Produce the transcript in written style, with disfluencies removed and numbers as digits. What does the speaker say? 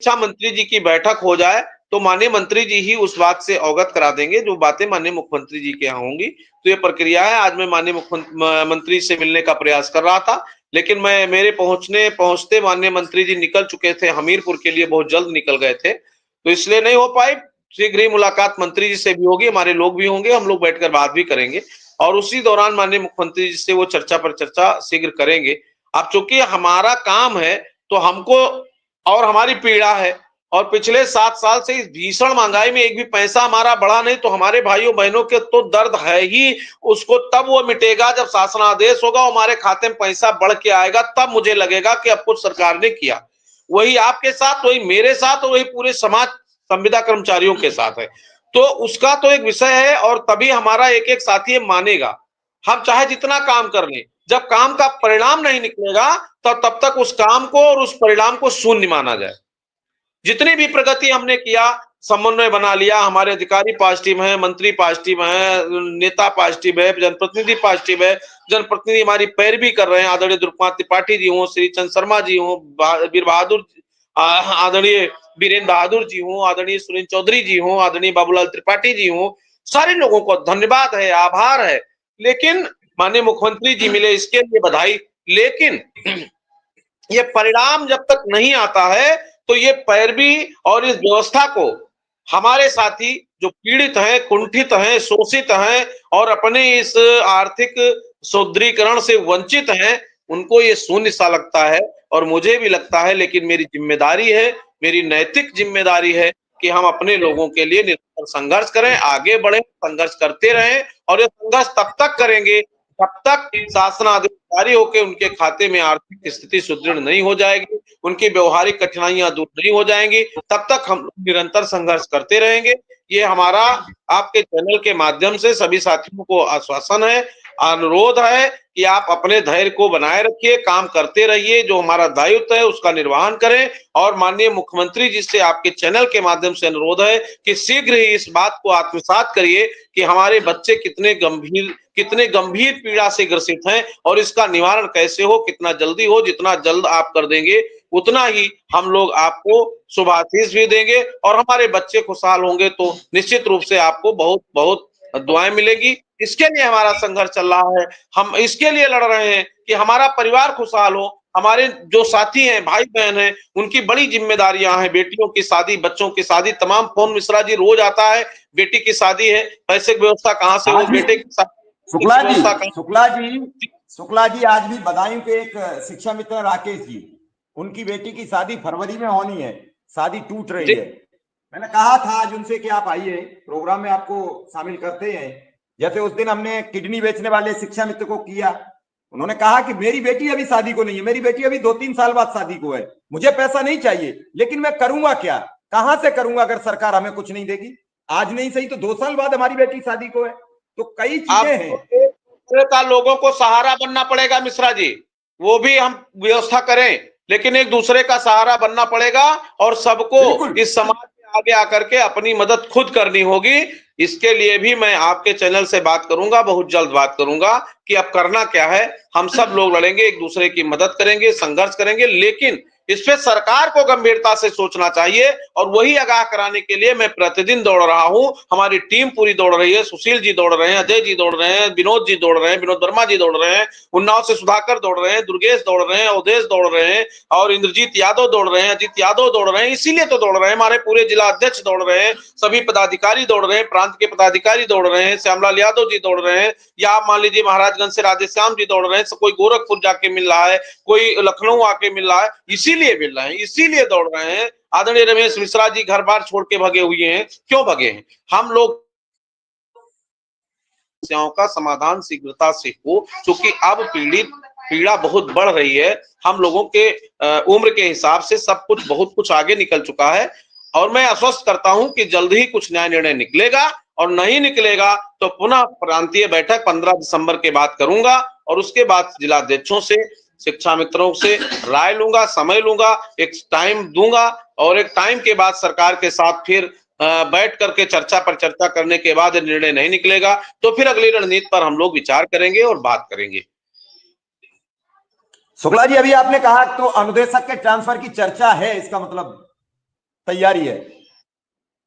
शिक्षा मंत्री जी की बैठक हो जाए तो माननीय मंत्री जी ही उस बात से अवगत करा देंगे जो बातें माननीय मुख्यमंत्री जी के यहाँ होंगी। तो ये प्रक्रिया है। आज मैं माननीय मुख्यमंत्री से मिलने का प्रयास कर रहा था, लेकिन मेरे पहुंचते माननीय मंत्री जी निकल चुके थे, हमीरपुर के लिए बहुत जल्द निकल गए थे, तो इसलिए नहीं हो पाई। शीघ्र ही मुलाकात मंत्री जी से भी होगी, हमारे लोग भी होंगे, हम लोग बैठकर बात भी करेंगे और उसी दौरान माननीय मुख्यमंत्री जी से वो चर्चा पर चर्चा शीघ्र करेंगे। अब चूंकि हमारा काम है तो हमको और हमारी पीड़ा है, और पिछले 7 साल से इस भीषण महंगाई में एक भी पैसा हमारा बढ़ा नहीं, तो हमारे भाइयों बहनों के तो दर्द है ही। उसको तब वो मिटेगा जब शासनादेश होगा, हमारे खाते में पैसा बढ़ के आएगा, तब मुझे लगेगा कि अब कुछ सरकार ने किया। वही आपके साथ, वही मेरे साथ और वही पूरे समाज संविदा कर्मचारियों के साथ है। तो उसका तो एक विषय है और तभी हमारा एक एक साथी मानेगा। हम चाहे जितना काम कर लें, जब काम का परिणाम नहीं निकलेगा तब तक उस काम को और उस परिणाम को शून्य माना जाए। जितनी भी प्रगति हमने किया, समन्वय बना लिया, हमारे अधिकारी पॉजिटिव हैं, मंत्री पॉजिटिव हैं, नेता पॉजिटिव है, जनप्रतिनिधि पॉजिटिव है, जनप्रतिनिधि हमारी पैरवी कर रहे हैं, आदरणीय द्रुपद त्रिपाठी जी हों, श्री चंद शर्मा जी हों, वीर बहादुर आदरणीय वीरेंद्र बहादुर जी हों, आदरणीय सुरेंद्र चौधरी जी हों, आदरणीय बाबूलाल त्रिपाठी जी हों, सारे लोगों को धन्यवाद है, आभार है। लेकिन माननीय मुख्यमंत्री जी मिले, इसके लिए बधाई। लेकिन ये परिणाम जब तक नहीं आता है तो ये पैरवी और इस व्यवस्था को हमारे साथी जो पीड़ित हैं, कुंठित हैं, शोषित हैं और अपने इस आर्थिक सुदृढ़ीकरण से वंचित हैं, उनको ये शून्य सा लगता है और मुझे भी लगता है। लेकिन मेरी जिम्मेदारी है, मेरी नैतिक जिम्मेदारी है कि हम अपने लोगों के लिए निरंतर संघर्ष करें, आगे बढ़े, संघर्ष करते रहें और ये संघर्ष तब तक करेंगे जब तक शासनादेश जारी होकर उनके खाते में आर्थिक स्थिति सुदृढ़ नहीं हो जाएगी, उनकी व्यवहारिक कठिनाइयां दूर नहीं हो जाएंगी, तब तक हम निरंतर संघर्ष करते रहेंगे। ये हमारा आपके चैनल के माध्यम से सभी साथियों को आश्वासन है, अनुरोध है कि आप अपने धैर्य को बनाए रखिए, काम करते रहिए, जो हमारा दायित्व है उसका निर्वहन करें। और माननीय मुख्यमंत्री जी से आपके चैनल के माध्यम से अनुरोध है कि शीघ्र ही इस बात को आत्मसात करिए कि हमारे बच्चे कितने गंभीर पीड़ा से ग्रसित हैं और इसका निवारण कैसे हो, कितना जल्दी हो। जितना जल्द आप कर देंगे उतना ही हम लोग आपको शुभाशीष भी देंगे और हमारे बच्चे खुशहाल होंगे तो निश्चित रूप से आपको बहुत बहुत दुआएं मिलेगी। इसके लिए हमारा संघर्ष चल रहा है, हम इसके लिए लड़ रहे हैं कि हमारा परिवार खुशहाल हो। हमारे जो साथी हैं, भाई बहन हैं, उनकी बड़ी जिम्मेदारियां हैं, बेटियों की शादी, बच्चों की शादी, तमाम फोन मिश्रा जी रोज आता है, बेटी की शादी है, पैसे की व्यवस्था कहाँ से हो, बेटे की शुक्ला जी, शुक्ला जी आज भी बदायूं के एक शिक्षा मित्र राकेश जी, उनकी बेटी की शादी फरवरी में होनी है, शादी टूट रही है। मैंने कहा था आज उनसे कि आप आइए, प्रोग्राम में आपको शामिल करते हैं। जैसे उस दिन हमने किडनी बेचने वाले शिक्षा मित्र को किया, उन्होंने कहा कि मेरी बेटी अभी शादी को नहीं है, मेरी बेटी अभी 2-3 साल बाद शादी को है, मुझे पैसा नहीं चाहिए, लेकिन मैं करूंगा क्या, कहां से करूंगा अगर सरकार हमें कुछ नहीं देगी। आज नहीं सही तो 2 साल बाद हमारी बेटी शादी को है। तो कई चीजें हैं। का लोगों को सहारा बनना पड़ेगा मिश्रा जी, वो भी हम व्यवस्था करें, लेकिन एक दूसरे का सहारा बनना पड़ेगा और सबको इस समाज में आगे आकर के अपनी मदद खुद करनी होगी। इसके लिए भी मैं आपके चैनल से बात करूंगा, बहुत जल्द बात करूंगा कि अब करना क्या है। हम सब लोग लड़ेंगे, एक दूसरे की मदद करेंगे, संघर्ष करेंगे, लेकिन इस पे सरकार को गंभीरता से सोचना चाहिए और वही आगाह कराने के लिए मैं प्रतिदिन दौड़ रहा हूं। हमारी टीम पूरी दौड़ रही है, सुशील जी दौड़ रहे हैं, अजय जी दौड़ रहे हैं, विनोद जी दौड़ रहे हैं, विनोद वर्मा जी दौड़ रहे हैं, उन्नाव से सुधाकर दौड़ रहे हैं, दुर्गेश दौड़ रहे हैं, अवधेश दौड़ रहे हैं और इंद्रजीत यादव दौड़ रहे हैं, अजीत यादव दौड़ रहे हैं। इसीलिए तो दौड़ रहे हैं, हमारे पूरे जिला अध्यक्ष दौड़ रहे हैं, सभी पदाधिकारी दौड़ रहे हैं, प्रांत के पदाधिकारी दौड़ रहे हैं, श्यामलाल यादव जी दौड़ रहे हैं, या आप मान लीजिए महाराजगंज से राधेश्याम जी दौड़ रहे हैं, कोई गोरखपुर जाके मिल रहा है, कोई लखनऊ आके मिल रहा है, इसीलिए मिल रहे हैं, इसीलिए दौड़ रहे हैं। आदरणीय रमेश मिश्रा जी घर बार छोड़ के भगे हुए हैं, क्यों भगे हैं? हम लोग समस्याओं का समाधान शीघ्रता से हो, क्योंकि अब पीड़ा बहुत बढ़ रही है। हम लोगों के उम्र के हिसाब से सब कुछ बहुत कुछ आगे निकल चुका है और मैं आश्वस्त करता हूं कि जल्द ही कुछ न्याय निर्णय निकलेगा और नहीं निकलेगा तो पुनः प्रांतीय बैठक 15 दिसंबर के बाद करूंगा और उसके बाद जिलाध्यक्षों से, शिक्षा मित्रों से राय लूंगा, समय लूंगा, एक टाइम दूंगा और एक टाइम के बाद सरकार के साथ फिर बैठ करके चर्चा पर चर्चा करने के बाद निर्णय नहीं निकलेगा तो फिर अगली रणनीति पर हम लोग विचार करेंगे और बात करेंगे। शुक्ला जी, अभी आपने कहा तो अनुदेशक के ट्रांसफर की चर्चा है, इसका मतलब तैयारी है।